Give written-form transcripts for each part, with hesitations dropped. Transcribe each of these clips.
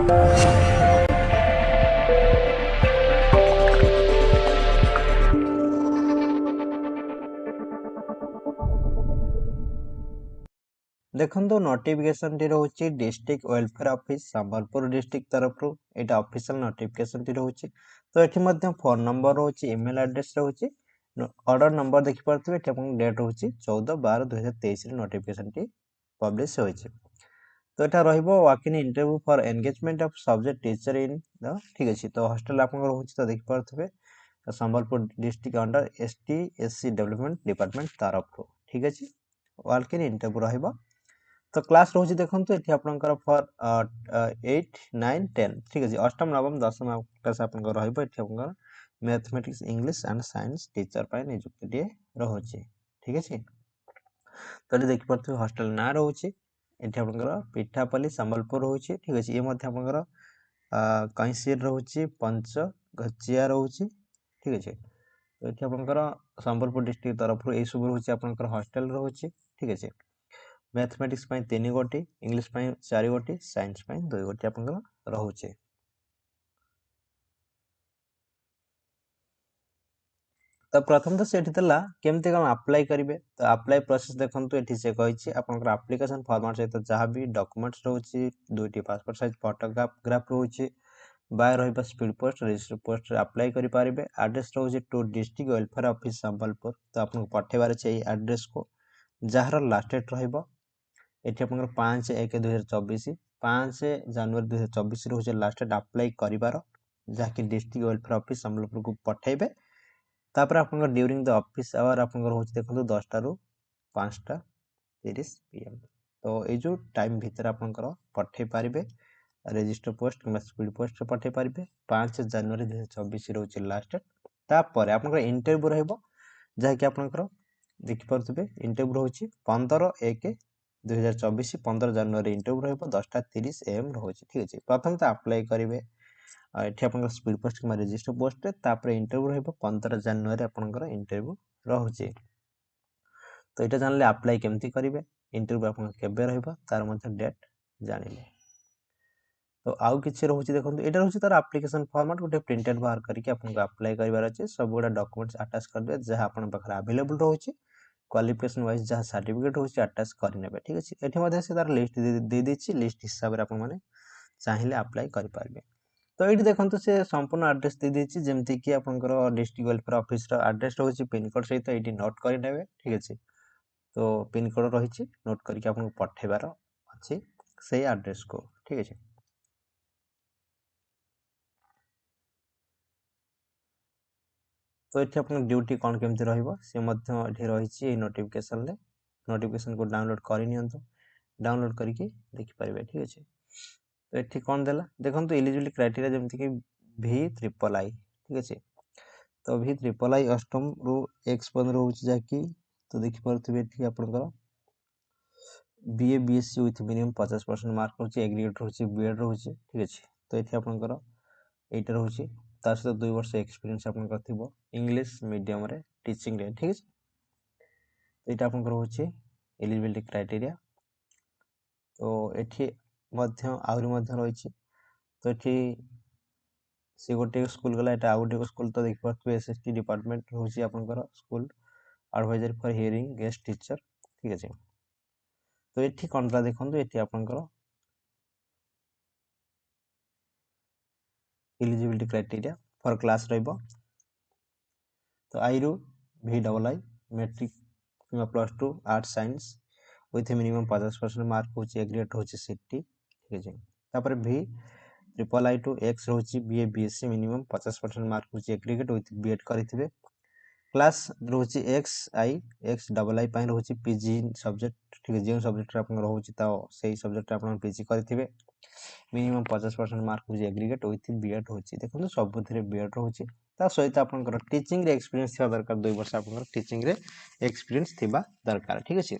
देखो notification T रोचे district welfare office Sambalpur district तरफ एटा ऑफिशियल नोटिफिकेशन टी रोचे। तो एठी मध्य फोन नंबर रोचे, ईमेल एड्रेस रोचे, ऑर्डर नंबर देखि परथबे। एठी अपन डेट रोचे 14/12/2023 रे नोटिफिकेशन टी पब्लिश होइছে। तो एटा रहइबो walk in interview for engagement of subject teacher in the ठीक अछि। तो हॉस्टल आपन रोचे तो देखि परथबे Sambalpur district under ST SC development department तरफ ठीक अछि। वॉक इन इंटरव्यू रहइबो। तो क्लास रोचे देखंतु एठी आपनकर फॉर 8 9 10 ठीक अछि। अष्टम नवम दशम क्लास आपनकर रहइबो। एठी आपनकर mathematics English and science teacher पाइ नियुक्ति टे रहउछि ठीक अछि। तो एठी देखि परथु हॉस्टल ना रहउछि। एठी आपनकर पिठापल्ली संबलपुर रहउछि ठीक अछि। ए मध्ये आपनकर कइसीर रहउछि, पंच गचिया रहउछि ठीक अछि। तो एठी आपनकर संबलपुर डिस्ट्रिक्ट तरफ ए सब रहउछि आपनकर हॉस्टल रहउछि ठीक अछि। मैथमेटिक्स पाई 3 गोटी, इंग्लिश पाई 4 गोटी, साइंस पाई 2 गोटी आपनकर रहउछि। तो प्रथम तो सेठी तला केमते काम अप्लाई करिवे। तो अप्लाई प्रोसेस देखंतु एठी से कहिछि आपनकर एप्लीकेशन फॉर्मेट सहित जहां भी डॉक्यूमेंट्स रहउछि, दुईटी पासपोर्ट साइज फोटोग्राफ रहउछि, बाय रहिबा स्पीड पोस्ट रजिस्टर पोस्ट रे अप्लाई करि पारिबे। एड्रेस रहउछि to district welfare office Sambalpur. तो आपन पठेबार छै एई एड्रेस को जहार लास्ट डेट रहइबो एठी आपनकर 5/1/2024 5 जनवरी 2024 रहउछि लास्ट डेट अप्लाई करिबार, जाकि डिस्ट्रिक्ट वेलफेयर ऑफिस संबलपुर को पठेबे। तापर आपनकर ड्यूरिंग द ऑफिस आवर आपनकर होछि देखंतु 10 टा रु 5:30 PM। तो ए जो टाइम भीतर आपनकर पठे पारिबे रजिस्टर पोस्ट किंबा स्पीड पोस्ट रे पठे पारिबे। 5 जनवरी 2024 रहउछि लास्ट डेट। तापर आपनकर इंटरव्यू रहइबो, जाकि आपनकर देखि परथबे इंटरव्यू रहउछि 15/1/2024 15 जनवरी इंटरव्यू रहइबो 10:30 AM रहउछि ठीक अछि। प्रथम तो अप्लाई करिवे एठी आपनकर स्पीड पोस्ट किंबा रजिस्टर पोस्ट रे। तापर इंटरव्यू रहइबो 15 जनवरी आपनकर इंटरव्यू रहउछि। तो एटा जानले अप्लाई केमती करिवे, इंटरव्यू आपन केबे रहइबो तार मध्ये डेट जानिले। तो आउ किछि रहउछि देखंतु एटा रहउछि तार एप्लीकेशन फॉर्मेट गोटे प्रिंटेड बाहर करिके आपन अप्लाई करिवार अछि। सब गोटा डॉक्यूमेंट्स अटैच करबे जहा आपन पाखर अवेलेबल रहउछि। क्वालिफिकेशन वाइज जहा सर्टिफिकेट होछि अटैच करि नेबे ठीक अछि। एठी मध्ये से तार लिस्ट दे देछि, लिस्ट हिसाब रे आपन माने चाहिले अप्लाई करि पारबे। तो ये देखो से संपूर्ण एड्रेस दे देछि, जेमति कि आपनकर डिस्ट्रिक्ट वेलफेयर ऑफिस रो एड्रेस रहउछि पिन कोड सहित एठी नोट करि नेबे ठीक अछि। तो पिन कोड रहिछि नोट करके आपन पठेबार अछि सेही एड्रेस को ठीक अछि। तो एठी आपन ड्यूटी कोन केमति रहइबो से मध्य एठी रहिछि नोटिफिकेशन ले। नोटिफिकेशन को डाउनलोड करि नियंतु, डाउनलोड करके देखि पारिबे ठीक अछि। तो एठी कोन देला देखंतु एलिजिबिलिटी क्राइटेरिया जेमति कि VIII ठीक अछि। तो VIII अष्टम रु एक्स पद रहउछि जाकि तो देखि परथबे एठी आपनकर BA BSc with minimum 50% mark रहउछि, एग्रीगेट रहउछि, बीएड रहउछि ठीक अछि। तो एठी आपनकर एटा रहउछि तार सहित 2 वर्ष एक्सपीरियंस आपनकर थिबो इंग्लिश मीडियम रे टीचिंग रे ठीक अछि। एटा आपनकर रहउछि एलिजिबिलिटी क्राइटेरिया। तो एठी मध्य आउरी मध्य रहिछि। तो एठी से गोटे स्कूल गला एटा आउ गोटे स्कूल तो देखि परथबे एसएसटी डिपार्टमेंट रहउछि आपनकर school advisor for hiring guest teacher ठीक अछि। तो एठी कोनरा देखंतु एठी आपनकर एलिजिबिलिटी क्राइटेरिया फॉर क्लास रहइबो। तो आई रु VII मैट्रिक किंबा +2 arts science with minimum 50% mark होछि, एग्रीगेट होछि सिटी ठीक अछि। तापर VIII टू एक्स रहउछि BA BSc मिनिमम 50% मार्क होछि, एग्रीगेट विथ बीएड करिथिबे। क्लास रहउछि XI पाई रहउछि पीजी सब्जेक्ट ठीक है। जे सब्जेक्ट रे आपन रहउछि ता सेही सब्जेक्ट रे आपन पीजी करिथिबे। मिनिमम 50% मार्क होछि, एग्रीगेट विथ बीएड होछि। देखंतु सबथिरे बीएड रहउछि। ता सहित आपनकर टीचिंग रे एक्सपीरियंस थिबा दरकार, 2 वर्ष आपनकर टीचिंग रे एक्सपीरियंस थिबा दरकार ठीक अछि।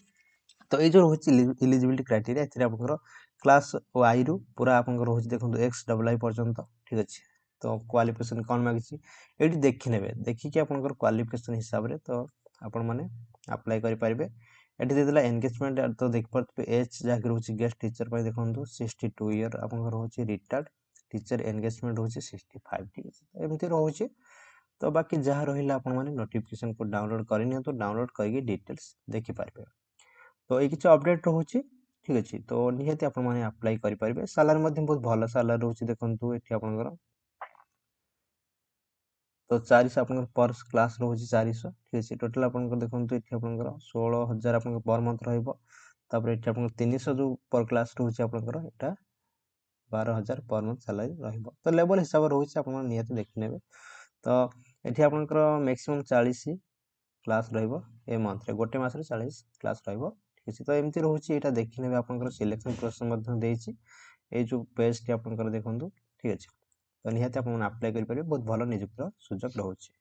तो ए जो रहउछि एलिजिबिलिटी क्राइटेरिया एथिरे आपनकर क्लास वाई रु पूरा आपनकर रहउछि देखंतु XII पर्यंत ठीक अछि। तो क्वालिफिकेशन कोन मागिछि एठी देखि नेबे, देखि कि आपनकर क्वालिफिकेशन हिसाब रे तो आपन माने अप्लाई करि पारिबे। एटी देदेला एंगेजमेंट तो देख पारे एज जहाँ रोचे गेस्ट टीचर पर देखो 62 ईयर आप रोचे रिटायर्ड टीचर एंगेजमेंट रोचे 65 ठीक है एमती रोचे। तो बाकी जहाँ रहा आपने नोटिफिकेशन को डाउनलोड करनी तो डाउनलोड करके डिटेल्स देखिपारे। तो ये किसी अपडेट रोचे ठीक अच्छे तो निहाती आपने अप्लाई करेंगे सालारी बहुत भल सालारी रोचे देखो ये आपंकर तो 400 आप पर क्लास रोचे 400 ठीक अच्छे टोटाल आप देखो ये आपंकर 16,000 आप पर मंथ रहा ये 300 जो पर क्लास रोचे आपंकर यहाँ 12,000 पर मंथ सालारी रहा तो लेवल हिसाब से रोचे आप निहाती देखने तो ये आपंकर मैक्सिमम 40 क्लास रे मंथ रे गोटे मस 40 क्लास ठीक है तो एमती रोचे यहाँ देखने आप सिलेक्शन प्रोसेस ये जो पेज टी आप देखो ठीक अच्छे तो निहाती आप अप्लाई करेंगे बहुत भल निजुक्तिर सुजोग रोचे।